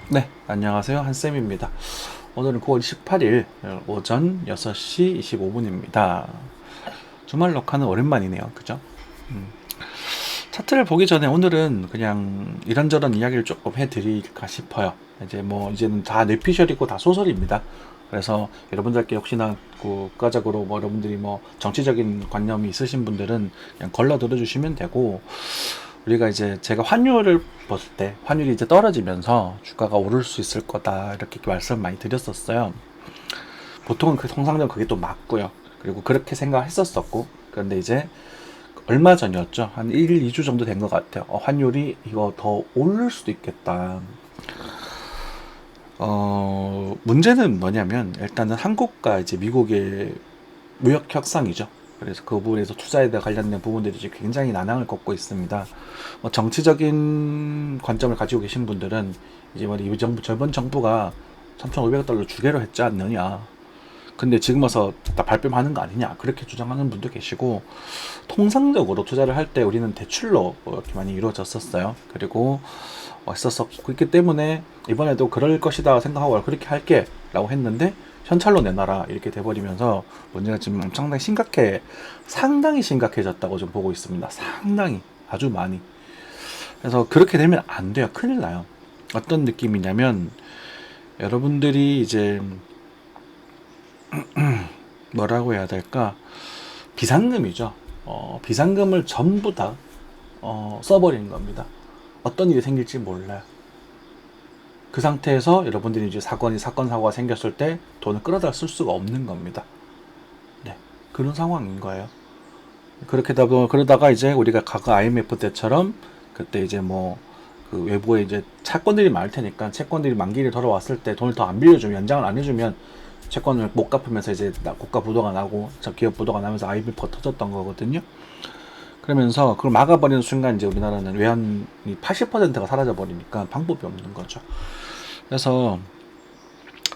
네, 안녕하세요. 한쌤입니다. 오늘은 9월 18일 오전 6시 25분입니다. 주말 녹화는 오랜만이네요. 그죠? 음. 차트를 보기 전에 오늘은 그냥 이런저런 이야기를 조금 해드릴까 싶어요. 이제는 다 뇌피셜이고 다 소설입니다. 그래서 여러분들께 혹시나 국가적으로 여러분들이 정치적인 관념이 있으신 분들은 그냥 걸러 들어주시면 되고, 우리가 이제 제가 환율을 봤을 때 환율이 이제 떨어지면서 주가가 오를 수 있을 거다 이렇게 말씀 많이 드렸었어요. 보통은 통상적으로 그게 또 맞고요. 그리고 그렇게 생각했었었고, 그런데 이제 얼마 전이었죠. 한 1, 2주 정도 된 것 같아요. 환율이 이거 더 오를 수도 있겠다. 문제는 뭐냐면 일단은 한국과 이제 미국의 무역 협상이죠. 그래서 그 부분에서 투자에 관련된 부분들이 이제 굉장히 난항을 겪고 있습니다. 정치적인 관점을 가지고 계신 분들은 이제 이 정부, 저번 정부가 3,500달러 주기로 했지 않느냐. 근데 지금 와서 다 발뺌하는 거 아니냐. 그렇게 주장하는 분도 계시고, 통상적으로 투자를 할 때 우리는 대출로 이렇게 많이 이루어졌었어요. 그리고 있었었고, 그렇기 때문에 이번에도 그럴 것이다 생각하고 그렇게 할게 라고 했는데, 현찰로 내놔라 이렇게 돼버리면서 문제가 지금 상당히 심각해졌다고 좀 보고 있습니다. 상당히 아주 많이. 그래서 그렇게 되면 안 돼요. 큰일 나요. 어떤 느낌이냐면, 여러분들이 이제 뭐라고 해야 될까, 비상금이죠. 비상금을 전부 다 써버리는 겁니다. 어떤 일이 생길지 몰라요. 그 상태에서 여러분들이 이제 사건 사고가 생겼을 때 돈을 끌어다 쓸 수가 없는 겁니다. 네, 그런 상황인 거예요. 그러다가 이제 우리가 과거 IMF 때처럼, 그때 이제 그 외부에 이제 채권들이 많을 테니까 채권들이 만기를 돌아왔을 때 돈을 더 안 빌려주면, 연장을 안 해주면 채권을 못 갚으면서 이제 국가 부도가 나고 기업 부도가 나면서 IMF가 터졌던 거거든요. 그러면서 그걸 막아버리는 순간 이제 우리나라는 외환이 80%가 사라져 버리니까 방법이 없는 거죠. 그래서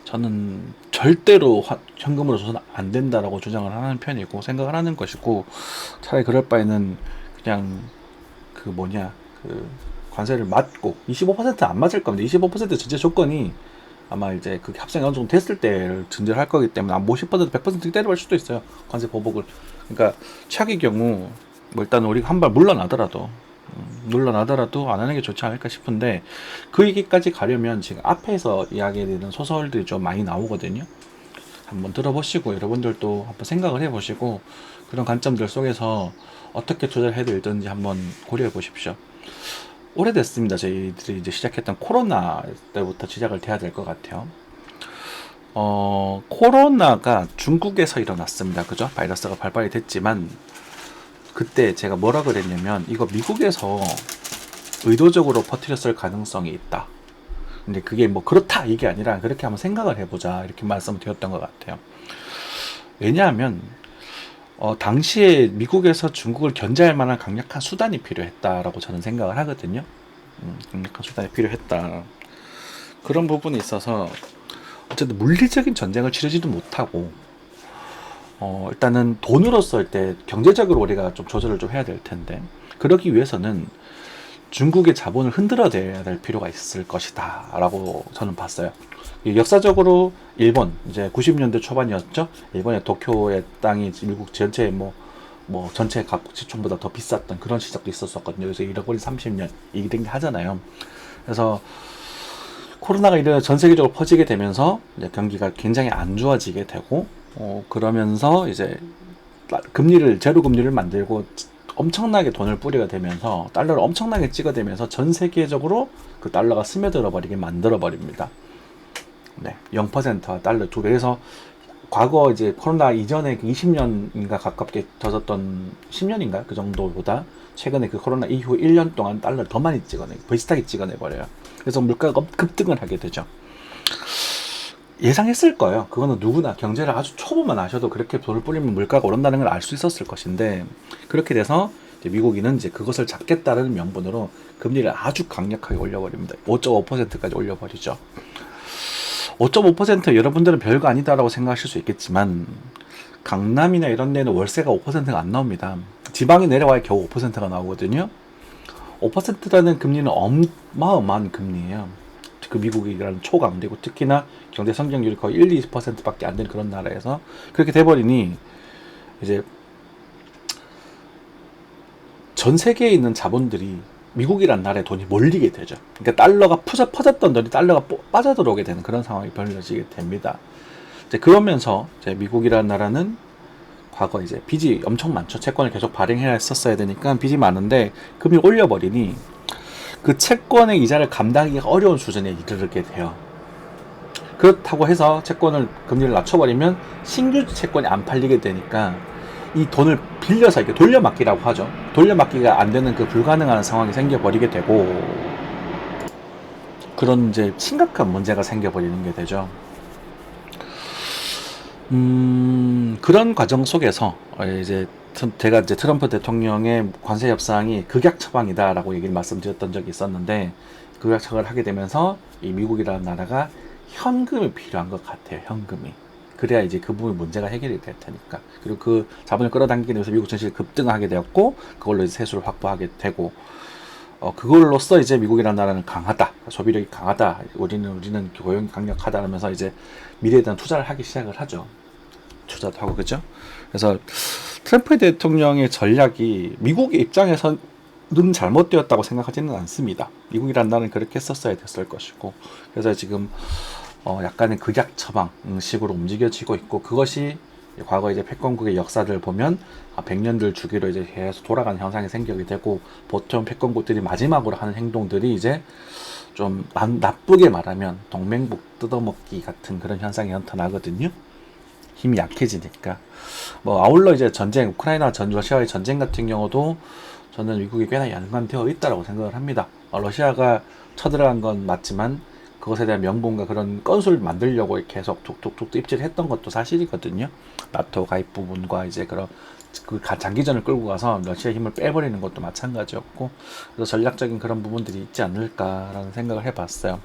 저는 절대로 현금으로 줘서는 안 된다라고 주장을 하는 편이고, 생각을 하는 것이고, 차라리 그럴 바에는 그냥 그 관세를 맞고, 25%안 맞을 겁니다. 25% 전제 조건이 아마 이제 그 합성이 어느 정도 됐을 때를 전제를 할 거기 때문에 아마 50% 100% 때려갈 수도 있어요. 관세 보복을. 그러니까 최악의 경우 일단 우리가 한 발 물러나더라도 안 하는 게 좋지 않을까 싶은데, 그 얘기까지 가려면 지금 앞에서 이야기되는 소설들이 좀 많이 나오거든요. 한번 들어보시고 여러분들도 한번 생각을 해보시고, 그런 관점들 속에서 어떻게 투자를 해야 될지 한번 고려해 보십시오. 오래됐습니다. 저희들이 이제 시작했던 코로나 때부터 시작을 돼야 될 것 같아요. 코로나가 중국에서 일어났습니다. 그죠? 바이러스가 발발이 됐지만, 그때 제가 뭐라 그랬냐면, 이거 미국에서 의도적으로 퍼뜨렸을 가능성이 있다. 근데 그게 그렇다 이게 아니라 그렇게 한번 생각을 해보자 이렇게 말씀드렸던 것 같아요. 왜냐하면 당시에 미국에서 중국을 견제할 만한 강력한 수단이 필요했다라고 저는 생각을 하거든요. 강력한 수단이 필요했다. 그런 부분에 있어서 어쨌든 물리적인 전쟁을 치르지도 못하고, 일단은 돈으로서 할 때 경제적으로 우리가 좀 조절을 좀 해야 될 텐데, 그러기 위해서는 중국의 자본을 흔들어내야 될 필요가 있을 것이다 라고 저는 봤어요. 역사적으로 일본, 이제 90년대 초반이었죠. 일본의 도쿄의 땅이 미국 전체 전체 가치총보다 더 비쌌던 그런 시작도 있었었거든요. 그래서 잃어버린 30년 이긴 하잖아요. 그래서 코로나가 이런 전 세계적으로 퍼지게 되면서 이제 경기가 굉장히 안 좋아지게 되고, 그러면서 이제 제로 금리를 만들고 엄청나게 돈을 뿌리게 되면서, 달러를 엄청나게 찍어대면서 전 세계적으로 그 달러가 스며들어 버리게 만들어 버립니다. 네, 0%와 달러 두 배에서, 과거 이제 코로나 이전에 20년인가 가깝게 터졌던, 10년인가 그 정도보다 최근에 그 코로나 이후 1년 동안 달러를 더 많이 비슷하게 찍어내 버려요. 그래서 물가가 급등을 하게 되죠. 예상했을 거예요. 그거는 누구나 경제를 아주 초보만 아셔도 그렇게 돈을 뿌리면 물가가 오른다는 걸 알 수 있었을 것인데, 그렇게 돼서 이제 미국인은 이제 그것을 잡겠다는 명분으로 금리를 아주 강력하게 올려버립니다. 5.5%까지 올려버리죠. 5.5% 여러분들은 별거 아니다라고 생각하실 수 있겠지만, 강남이나 이런 데는 월세가 5%가 안 나옵니다. 지방에 내려와야 겨우 5%가 나오거든요. 5%라는 금리는 어마어마한 금리예요. 그 미국이라는 초강대고 특히나 경제 성장률이 거의 1-2%밖에 안 되는 그런 나라에서 그렇게 돼버리니 이제 전 세계에 있는 자본들이 미국이란 나라에 돈이 몰리게 되죠. 그러니까 달러가 퍼졌던 돈이 달러가 빠져들어오게 되는 그런 상황이 벌어지게 됩니다. 이제 그러면서 이제 미국이라는 나라는 과거 이제 빚이 엄청 많죠. 채권을 계속 발행해야 했었어야 되니까 빚이 많은데 금리를 올려버리니 그 채권의 이자를 감당하기가 어려운 수준에 이르게 돼요. 그렇다고 해서 채권을 금리를 낮춰버리면 신규 채권이 안 팔리게 되니까 이 돈을 빌려서 이렇게 돌려막기라고 하죠. 돌려막기가 안 되는 그 불가능한 상황이 생겨버리게 되고 그런 이제 심각한 문제가 생겨버리는 게 되죠. 그런 과정 속에서 이제 제가 이제 트럼프 대통령의 관세 협상이 극약 처방이다라고 얘기를 말씀드렸던 적이 있었는데 극약 처방을 하게 되면서 이 미국이라는 나라가 현금이 필요한 것 같아요. 현금이. 그래야 이제 그 부분 문제가 해결이 될 테니까. 그리고 그 자본을 끌어당기기 위해서 미국 증시를 급등하게 되었고 그걸로 이제 세수를 확보하게 되고 그걸로써 이제 미국이라는 나라는 강하다, 소비력이 강하다, 우리는 고용이 강력하다 하면서 이제 미래에 대한 투자를 하기 시작을 하죠. 투자도 하고 그죠? 그래서 트럼프 대통령의 전략이 미국의 입장에서는 잘못되었다고 생각하지는 않습니다. 미국이란 나라는 그렇게 했었어야 됐을 것이고 그래서 지금 약간의 극약 처방식으로 움직여지고 있고 그것이 과거 이제 패권국의 역사를 보면 100년들 주기로 이제 계속 돌아가는 현상이 생기게 되고 보통 패권국들이 마지막으로 하는 행동들이 이제 좀 나쁘게 말하면 동맹국 뜯어먹기 같은 그런 현상이 나타나거든요. 힘이 약해지니까 아울러 이제 전쟁 우크라이나 러시아의 전쟁 같은 경우도 저는 미국이 꽤나 연관되어 있다고 생각을 합니다. 러시아가 쳐들어간 건 맞지만 그것에 대한 명분과 그런 건수를 만들려고 계속 툭툭툭 입질을 했던 것도 사실이거든요. 나토 가입 부분과 이제 그 장기전을 끌고 가서 러시아의 힘을 빼버리는 것도 마찬가지였고 그래서 전략적인 그런 부분들이 있지 않을까라는 생각을 해봤어요.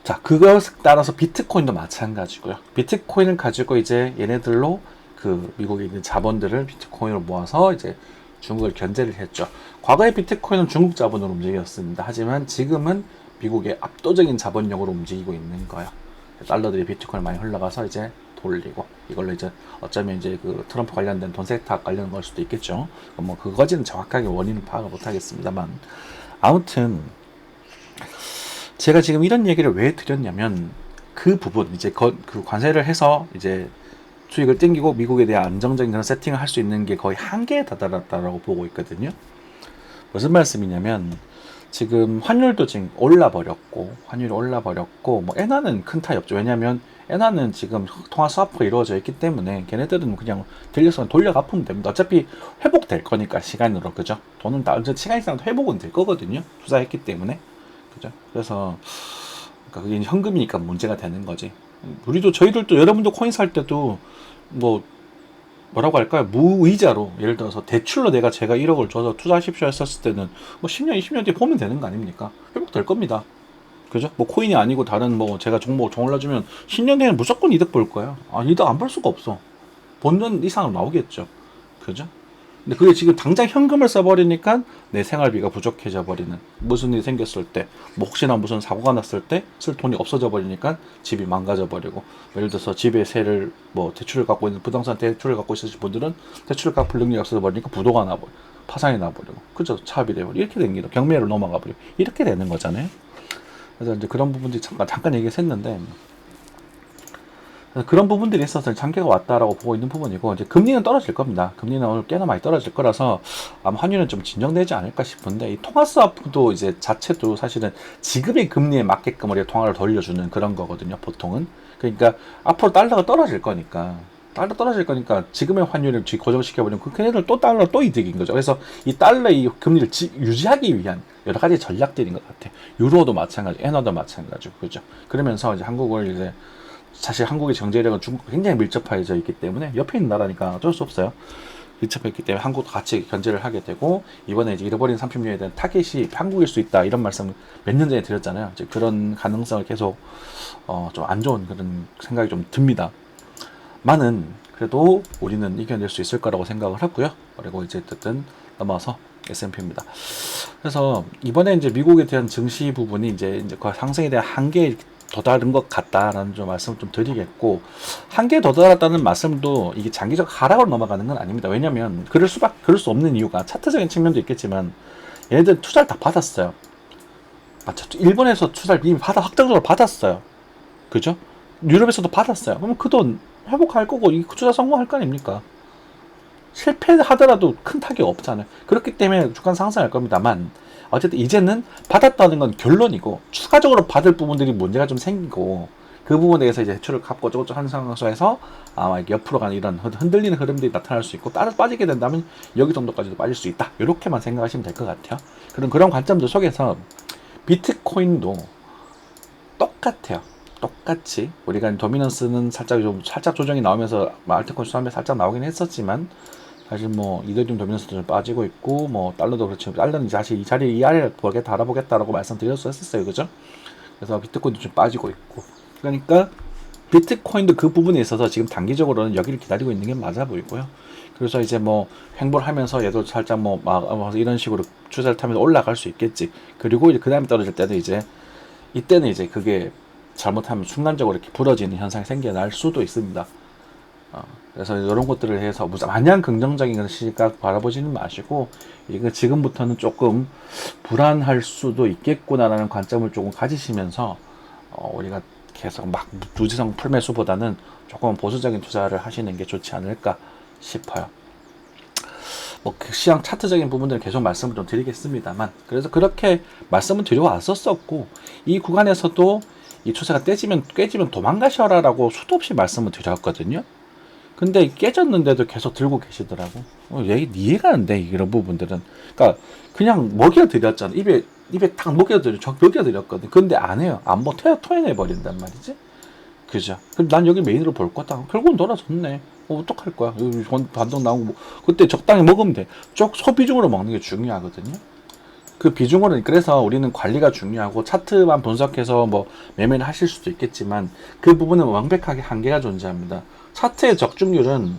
자, 그것에 따라서 비트코인도 마찬가지고요. 비트코인을 가지고 이제 얘네들로 그 미국에 있는 자본들을 비트코인으로 모아서 이제 중국을 견제를 했죠. 과거에 비트코인은 중국 자본으로 움직였습니다. 하지만 지금은 미국의 압도적인 자본력으로 움직이고 있는 거예요. 달러들이 비트코인 많이 흘러가서 이제 돌리고 이걸로 이제 어쩌면 이제 그 트럼프 관련된 돈 세탁 관련 걸 수도 있겠죠. 그거지는 정확하게 원인은 파악을 못하겠습니다만 아무튼 제가 지금 이런 얘기를 왜 드렸냐면 그 부분 이제 그 관세를 해서 이제 수익을 땡기고 미국에 대한 안정적인 그런 세팅을 할 수 있는 게 거의 한계에 다다랐다라고 보고 있거든요. 무슨 말씀이냐면 지금 환율도 지금 환율이 올라버렸고 엔화는 큰 타이 없죠. 왜냐면 엔화는 지금 통화 스와프가 이루어져 있기 때문에 걔네들은 그냥 들려서 돌려갚으면 됩니다. 어차피 회복될 거니까 시간으로 그죠? 돈은 다 시간이 지나도 회복은 될 거거든요. 투자했기 때문에 그죠? 그래서 그게 현금이니까 문제가 되는 거지. 저희들도 여러분도 코인 살 때도 뭐라고 할까요? 무이자로 예를 들어서 대출로 제가 1억을 줘서 투자하십시오 했었을 때는 10년, 20년 뒤에 보면 되는 거 아닙니까? 회복될 겁니다. 그죠? 코인이 아니고 다른 제가 종목을 올려주면 10년 뒤에는 무조건 이득 볼 거야. 이득 안 볼 수가 없어. 본전 이상으로 나오겠죠. 그죠? 근데 그게 지금 당장 현금을 써버리니까 내 생활비가 부족해져 버리는 무슨 일이 생겼을 때 혹시나 무슨 사고가 났을 때 쓸 돈이 없어져 버리니까 집이 망가져 버리고 예를 들어서 집에 세를 대출을 갖고 있는 부동산 대출을 갖고 있으신 분들은 대출을 갚을 능력이 없어져 버리니까 부도가 나버리고 파산이 나버리고 그죠? 차압이 돼버리고 이렇게 된 게 경매로 넘어가 버리고 이렇게 되는 거잖아요. 그래서 이제 그런 부분들이 잠깐 얘기했었는데 그런 부분들이 있어서 장기가 왔다라고 보고 있는 부분이고 이제 금리는 떨어질 겁니다. 금리는 오늘 꽤나 많이 떨어질 거라서 아마 환율은 좀 진정되지 않을까 싶은데 이 통화 스와프도 이제 자체도 사실은 지금의 금리에 맞게끔 우리가 통화를 돌려주는 그런 거거든요. 보통은 그러니까 앞으로 달러가 떨어질 거니까 지금의 환율을 고정시켜버리면 걔네들 또 달러 또 이득인 거죠. 그래서 이 달러의 금리를 유지하기 위한 여러 가지 전략들인 것 같아요. 유로도 마찬가지, 엔화도 마찬가지고 그죠. 그러면서 이제 한국을 이제 사실 한국의 경제력은 중국과 굉장히 밀접해져 있기 때문에 옆에 있는 나라니까 어쩔 수 없어요. 밀접했기 때문에 한국도 같이 견제를 하게 되고 이번에 이제 잃어버린 30년에 대한 타겟이 한국일 수 있다 이런 말씀 몇 년 전에 드렸잖아요. 이제 그런 가능성을 계속 좀 안 좋은 그런 생각이 좀 듭니다. 많은 그래도 우리는 이겨낼 수 있을 거라고 생각을 하고요. 그리고 이제 어쨌든 넘어서 S&P입니다. 그래서 이번에 이제 미국에 대한 증시 부분이 이제 그 상승에 대한 한계에 도달한 것 같다라는 좀 말씀을 좀 드리겠고, 한계에 도달했다는 말씀도 이게 장기적 하락으로 넘어가는 건 아닙니다. 왜냐면 그럴 수 없는 이유가 차트적인 측면도 있겠지만 얘네들 투자를 다 받았어요. 맞죠? 일본에서 투자를 이미 확정적으로 받았어요. 그죠? 유럽에서도 받았어요. 그럼 그 돈 회복할 거고 이 투자 성공할 거 아닙니까? 실패하더라도 큰 타격 없잖아요. 그렇기 때문에 주가 상승할 겁니다만, 어쨌든 이제는 받았다는 건 결론이고 추가적으로 받을 부분들이 문제가 좀 생기고, 그 부분에 대해서 이제 대출을 갚고 저것저것 하는 상황에서 아마 옆으로 가는 이런 흔들리는 흐름들이 나타날 수 있고, 따라 빠지게 된다면 여기 정도까지도 빠질 수 있다, 이렇게만 생각하시면 될 것 같아요. 그런 관점들 속에서 비트코인도 똑같아요. 똑같이 우리가 도미넌스는 살짝 조정이 나오면서 알트코인 수합에 살짝 나오긴 했었지만, 사실 뭐 이더리움 도미넌스도 좀 빠지고 있고, 뭐 달러도 그렇죠. 달러는 사실 이 자리 이 아래를 달아보겠다라고 말씀드렸었어요, 그죠? 그래서 비트코인도 좀 빠지고 있고, 그러니까 비트코인도 그 부분에 있어서 지금 단기적으로는 여기를 기다리고 있는 게 맞아 보이고요. 그래서 이제 뭐 횡보를 하면서 얘도 살짝 막 이런 식으로 추세를 타면서 올라갈 수 있겠지. 그리고 이제 그 다음에 떨어질 때도 이때는 이제 그게 잘못하면 순간적으로 이렇게 부러지는 현상이 생겨날 수도 있습니다. 그래서 이런 것들을 해서 마냥 긍정적인 시각 바라보지는 마시고, 이거 지금부터는 조금 불안할 수도 있겠구나라는 관점을 조금 가지시면서 우리가 계속 막 무지성 풀매수보다는 조금 보수적인 투자를 하시는 게 좋지 않을까 싶어요. 그 시장 차트적인 부분들은 계속 말씀을 좀 드리겠습니다만, 그래서 그렇게 말씀을 드려왔었었고, 이 구간에서도 이 추세가 깨지면 도망가셔라라고 수도 없이 말씀을 드렸거든요. 근데 깨졌는데도 계속 들고 계시더라고. 이해가 안 돼, 이런 부분들은. 그러니까 그냥 먹여드렸잖아. 입에 탁 먹여드렸거든. 근데 안 해요. 안 토해내버린단 말이지. 그죠? 그럼 난 여기 메인으로 볼 거다. 결국은 돌아섰네. 어떡할 거야? 여기 반동 나오고, 그때 적당히 먹으면 돼. 소비중으로 먹는 게 중요하거든요. 그 비중으로는, 그래서 우리는 관리가 중요하고 차트만 분석해서 뭐 매매를 하실 수도 있겠지만, 그 부분은 완벽하게 한계가 존재합니다. 차트의 적중률은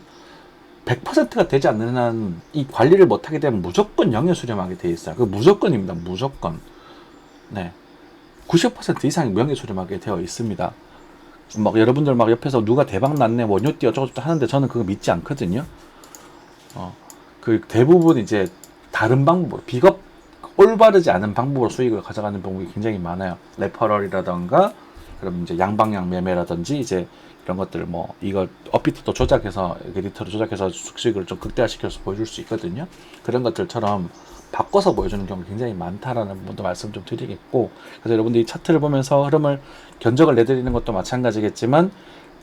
100%가 되지 않는 한 이 관리를 못하게 되면 무조건 영에 수렴하게 돼 있어요. 그 무조건입니다. 무조건. 네. 90% 이상이 명예 수렴하게 되어 있습니다. 여러분들 옆에서 누가 대박 났네, 원효띠 어쩌고저쩌고 하는데 저는 그거 믿지 않거든요. 그 대부분 이제 다른 방법, 올바르지 않은 방법으로 수익을 가져가는 방법이 굉장히 많아요. 레퍼럴이라던가, 그럼 이제 양방향 매매라든지, 이제 이런 것들 이거 업비트도 조작해서, 에디터로 조작해서 수익을 좀 극대화시켜서 보여줄 수 있거든요. 그런 것들처럼 바꿔서 보여주는 경우가 굉장히 많다라는 부분도 말씀 좀 드리겠고, 그래서 여러분들이 차트를 보면서 흐름을 견적을 내드리는 것도 마찬가지겠지만,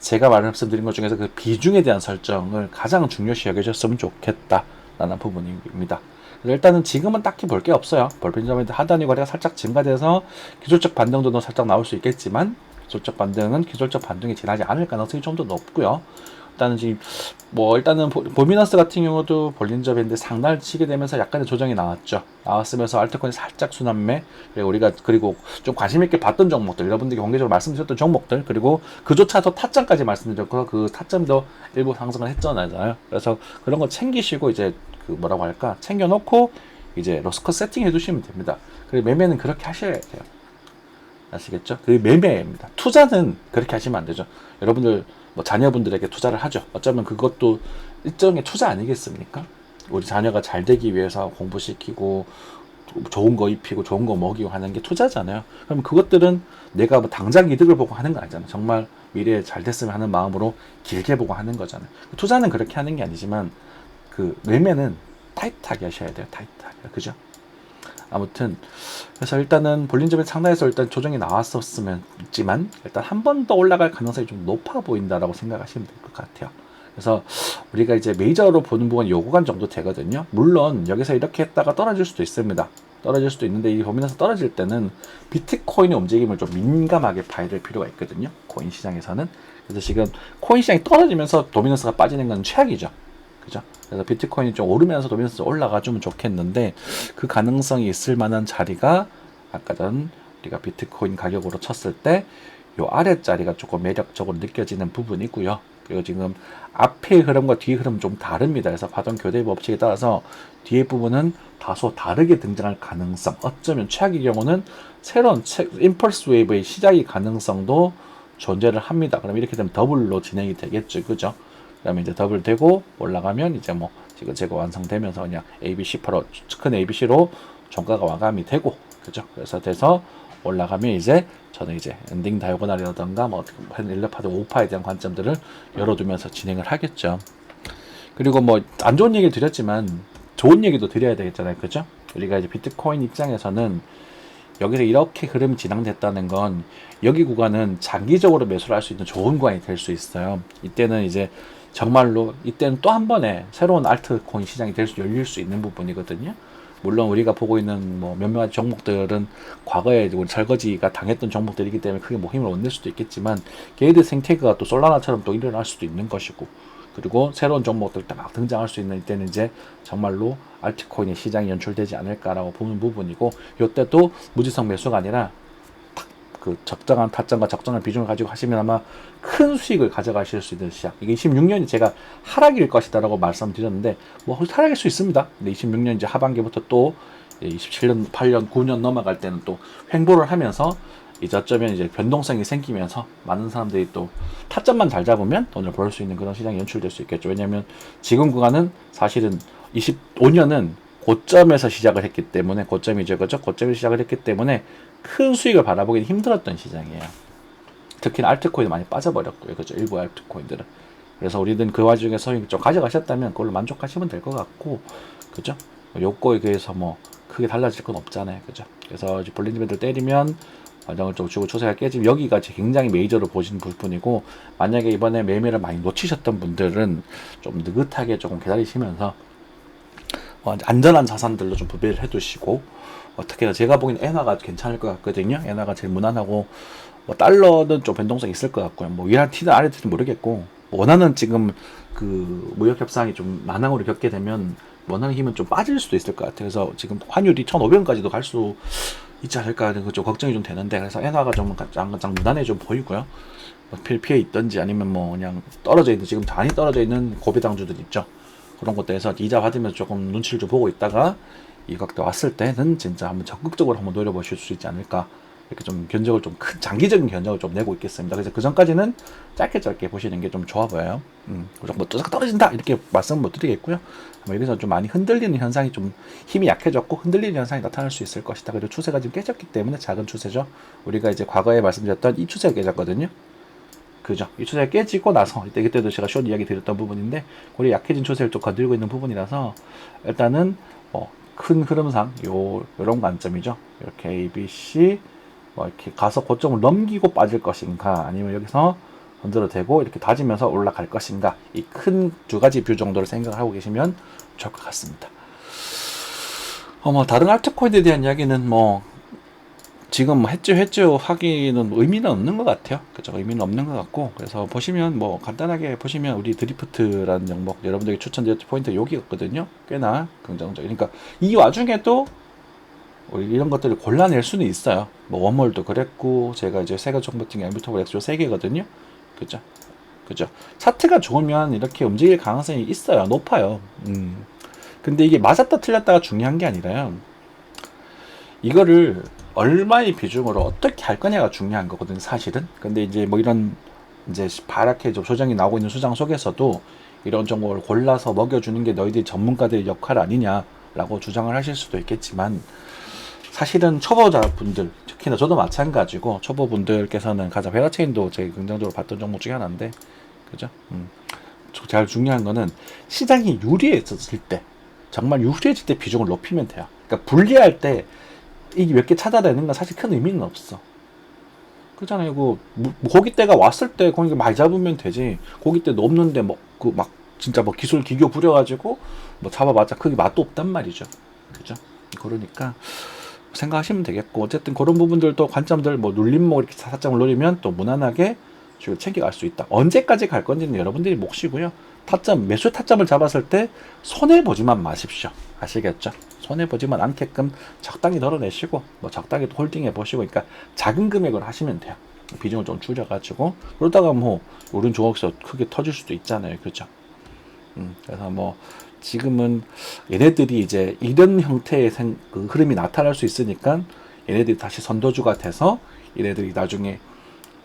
제가 말씀드린 것 중에서 그 비중에 대한 설정을 가장 중요시 여겨줬으면 좋겠다라는 부분입니다. 일단은 지금은 딱히 볼 게 없어요. 볼펜점인데 하단위 거래가 살짝 증가돼서 기술적 반등도 살짝 나올 수 있겠지만, 기술적 반등은 기술적 반등이 지나지 않을 가능성이 좀 더 높고요. 일단은 보미너스 같은 경우도 볼린저 밴드 상단을 치게 되면서 약간의 조정이 나왔으면서 알트코인이 살짝 순환매, 그리고 좀 관심 있게 봤던 종목들, 여러분들이 공개적으로 말씀드렸던 종목들, 그리고 그조차도 타점까지 말씀드렸고, 그 타점도 일부 상승을 했잖아요. 그래서 그런 거 챙기시고, 이제 챙겨놓고 이제 로스컷 세팅 해두시면 됩니다. 그리고 매매는 그렇게 하셔야 돼요. 아시겠죠? 그게 매매입니다. 투자는 그렇게 하시면 안 되죠. 여러분들 자녀분들에게 투자를 하죠. 어쩌면 그것도 일종의 투자 아니겠습니까? 우리 자녀가 잘 되기 위해서 공부시키고 좋은 거 입히고 좋은 거 먹이고 하는 게 투자잖아요. 그럼 그것들은 내가 당장 이득을 보고 하는 거 아니잖아요. 정말 미래에 잘 됐으면 하는 마음으로 길게 보고 하는 거잖아요. 투자는 그렇게 하는 게 아니지만, 그 매매는 타이트하게 하셔야 돼요. 타이트하게. 그죠? 아무튼 그래서 일단은 볼린저밴드 상단에서 일단 조정이 나왔었지만, 일단 한 번 더 올라갈 가능성이 좀 높아 보인다라고 생각하시면 될 것 같아요. 그래서 우리가 이제 메이저로 보는 부분이 요 구간 정도 되거든요. 물론 여기서 이렇게 했다가 떨어질 수도 있습니다. 떨어질 수도 있는데, 이 범위에서 떨어질 때는 비트코인의 움직임을 좀 민감하게 봐야 될 필요가 있거든요. 코인 시장에서는. 그래서 지금 코인 시장이 떨어지면서 도미넌스가 빠지는 건 최악이죠. 그죠? 그래서 비트코인이 좀 오르면서 도미넌스 올라가주면 좋겠는데, 그 가능성이 있을 만한 자리가 아까 전 우리가 비트코인 가격으로 쳤을 때 요 아랫자리가 조금 매력적으로 느껴지는 부분이고요. 그리고 지금 앞의 흐름과 뒤의 흐름은 좀 다릅니다. 그래서 파동 교대 법칙에 따라서 뒤의 부분은 다소 다르게 등장할 가능성, 어쩌면 최악의 경우는 새로운 임펄스 웨이브의 시작의 가능성도 존재를 합니다. 그럼 이렇게 되면 더블로 진행이 되겠죠. 그죠? 그다음에 이제 더블 되고 올라가면 이제 뭐 지금 제가 완성되면서 그냥 ABC%, 큰 ABC로 종가가 마감이 되고, 그죠? 그래서 돼서 올라가면 이제 저는 이제 엔딩 다이고널이라던가 뭐 일레파드 5파에 대한 관점들을 열어두면서 진행을 하겠죠. 그리고 뭐 안 좋은 얘기 드렸지만 좋은 얘기도 드려야 되겠잖아요. 그죠? 우리가 이제 비트코인 입장에서는 여기서 이렇게 흐름이 진행됐다는 건 여기 구간은 장기적으로 매수를 할 수 있는 좋은 구간이 될 수 있어요. 이때는 이제 정말로 이때는 또 한 번에 새로운 알트코인 시장이 열릴 수 있는 부분이거든요. 물론 우리가 보고 있는 뭐 몇몇 종목들은 과거에 우리 설거지가 당했던 종목들이기 때문에 크게 뭐 힘을 못 낼 수도 있겠지만 걔들 생태계가 또 솔라나처럼 또 일어날 수도 있는 것이고, 그리고 새로운 종목들 막 등장할 수 있는 이때는 이제 정말로 알트코인의 시장이 연출되지 않을까라고 보는 부분이고, 이때도 무지성 매수가 아니라 그 적정한 타점과 적정한 비중을 가지고 하시면 아마 큰 수익을 가져가실 수 있는 시장. 이게 26년이 제가 하락일 것이다라고 말씀드렸는데 뭐 하락일 수 있습니다. 근데 26년 이제 하반기부터 또 27년, 8년, 9년 넘어갈 때는 또 횡보를 하면서 이제 어쩌면 이제 변동성이 생기면서 많은 사람들이 또 타점만 잘 잡으면 돈을 벌 수 있는 그런 시장이 연출될 수 있겠죠. 왜냐하면 지금 구간은 사실은 25년은 고점에서 시작을 했기 때문에, 고점이죠, 그죠? 고점에서 시작을 했기 때문에 큰 수익을 바라보기는 힘들었던 시장이에요. 특히나 알트코인이 많이 빠져버렸고요, 그죠? 일부 알트코인들은. 그래서 우리는 그 와중에 수익 좀 가져가셨다면 그걸로 만족하시면 될 것 같고, 그죠? 요거에 대해서 뭐 크게 달라질 건 없잖아요, 그죠? 그래서 이제 볼린저 밴드를 때리면 과정을 좀 주고 추세가 깨지면 여기가 굉장히 메이저로 보시는 부분이고, 만약에 이번에 매매를 많이 놓치셨던 분들은 좀 느긋하게 조금 기다리시면서 안전한 자산들로 좀 분배를 해두시고, 특히나 제가 보기엔 엔화가 괜찮을 것 같거든요. 엔화가 제일 무난하고, 뭐 달러는 좀 변동성이 있을 것 같고요. 뭐 위랑 티는 아래 티는 모르겠고, 원화는 지금 그 무역 협상이 좀 난항으로 겪게 되면 원하는 힘은 좀 빠질 수도 있을 것 같아요. 그래서 지금 환율이 1,500원까지도 갈 수 있지 않을까 하는 거 좀 걱정이 좀 되는데, 그래서 엔화가 좀 가장 무난해 좀 보이고요. 뭐 피해 있던지 아니면 뭐 그냥 떨어져 있는, 지금 많이 떨어져 있는 고배당주들 있죠. 그런 것들에서 이자 받으면서 조금 눈치를 좀 보고 있다가 이 각도 왔을 때는 진짜 한번 적극적으로 한번 노려보실 수 있지 않을까, 이렇게 좀 견적을 좀 큰 장기적인 견적을 좀 내고 있겠습니다. 그래서 그 전까지는 짧게 보시는 게 좀 좋아 보여요. 뭐 떨어진다 이렇게 말씀은 못 드리겠고요. 여기서 좀 많이 흔들리는 현상이, 좀 힘이 약해졌고 흔들리는 현상이 나타날 수 있을 것이다. 그리고 추세가 지금 깨졌기 때문에 작은 추세죠. 우리가 이제 과거에 말씀드렸던 이 추세가 깨졌거든요. 그죠? 이 추세가 깨지고 나서 그때도 제가 쇼 이야기 드렸던 부분인데, 우리 약해진 추세를 좀 건들고 있는 부분이라서 일단은 큰 흐름상 요런 관점이죠. 이렇게 ABC 이렇게 가서 고점을 넘기고 빠질 것인가, 아니면 여기서 건드려 대고 이렇게 다지면서 올라갈 것인가, 이 큰 두 가지 뷰 정도를 생각하고 계시면 좋을 것 같습니다. 뭐 다른 알트코인에 대한 이야기는 뭐 지금 해주 하기는 의미는 없는 것 같아요. 그죠? 의미는 없는 것 같고, 그래서 보시면 뭐 간단하게 보시면 우리 드리프트라는 종목 여러분들이 추천드렸던 포인트 여기였거든요. 꽤나 긍정적. 그러니까 이 와중에도 우리 이런 것들을 골라낼 수는 있어요. 뭐 원몰도 그랬고, 제가 이제 세가 종목 중에 엠비터블 엑스조 3개거든요. 그죠? 차트가 좋으면 이렇게 움직일 가능성이 있어요. 높아요. 근데 이게 맞았다 틀렸다가 중요한 게 아니라요, 이거를 얼마의 비중으로 어떻게 할 거냐가 중요한 거거든요, 사실은. 근데 이제 뭐 이런 이제 파랗게 좀 조정이 나오고 있는 수장 속에서도 이런 정보를 골라서 먹여주는 게 너희들이 전문가들의 역할 아니냐라고 주장을 하실 수도 있겠지만, 사실은 초보자분들, 특히나 저도 마찬가지고 초보분들께서는 가장 베라체인도 제가 긍정적으로 봤던 종목 중에 하나인데, 그죠? 제일 중요한 거는 시장이 유리해졌을 때, 정말 유리해질 때 비중을 높이면 돼요. 그러니까 불리할 때 이게 몇 개 찾아내는 건 사실 큰 의미는 없어. 그렇잖아요. 고깃대가 왔을 때 거기 많이 잡으면 되지. 고깃대도 없는데 막 진짜 뭐 기술 기교 부려가지고 뭐 잡아봤자 크게 맛도 없단 말이죠. 그죠? 그러니까 생각하시면 되겠고, 어쨌든 그런 부분들도 관점들 뭐 눌림목 이렇게 사점을 노리면 또 무난하게 챙겨갈 수 있다. 언제까지 갈 건지는 여러분들이 몫이고요. 매수 타점을 잡았을 때 손해보지만 마십시오. 아시겠죠? 손해보지만 않게끔 적당히 덜어내시고, 뭐 적당히 홀딩해 보시고, 그러니까 작은 금액으로 하시면 돼요. 비중을 좀 줄여가지고 그러다가 뭐 오른 종목에서 크게 터질 수도 있잖아요, 그죠? 그래서 뭐 지금은 얘네들이 이제 이런 형태의 그 흐름이 나타날 수 있으니까 얘네들이 다시 선도주가 돼서 얘네들이 나중에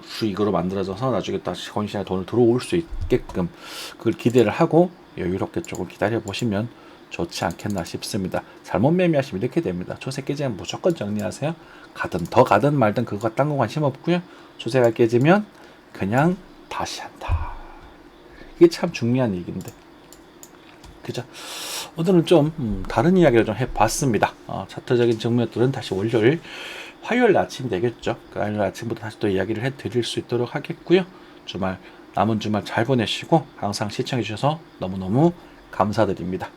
수익으로 만들어져서 나중에 다시 건시장에 돈을 들어올 수 있게끔 그걸 기대를 하고 여유롭게 조금 기다려 보시면 좋지 않겠나 싶습니다. 잘못 매매하시면 이렇게 됩니다. 초세 깨지면 무조건 정리하세요. 가든 더 가든 말든 그거 딴 거 관심 없고요. 초세가 깨지면 그냥 다시 한다. 이게 참 중요한 얘기인데, 그죠? 오늘은 좀 다른 이야기를 좀 해봤습니다. 차트적인 측면들은 다시 월요일, 화요일 아침 되겠죠. 그 화요일 아침부터 다시 또 이야기를 해드릴 수 있도록 하겠고요. 주말 남은 주말 잘 보내시고 항상 시청해 주셔서 너무너무 감사드립니다.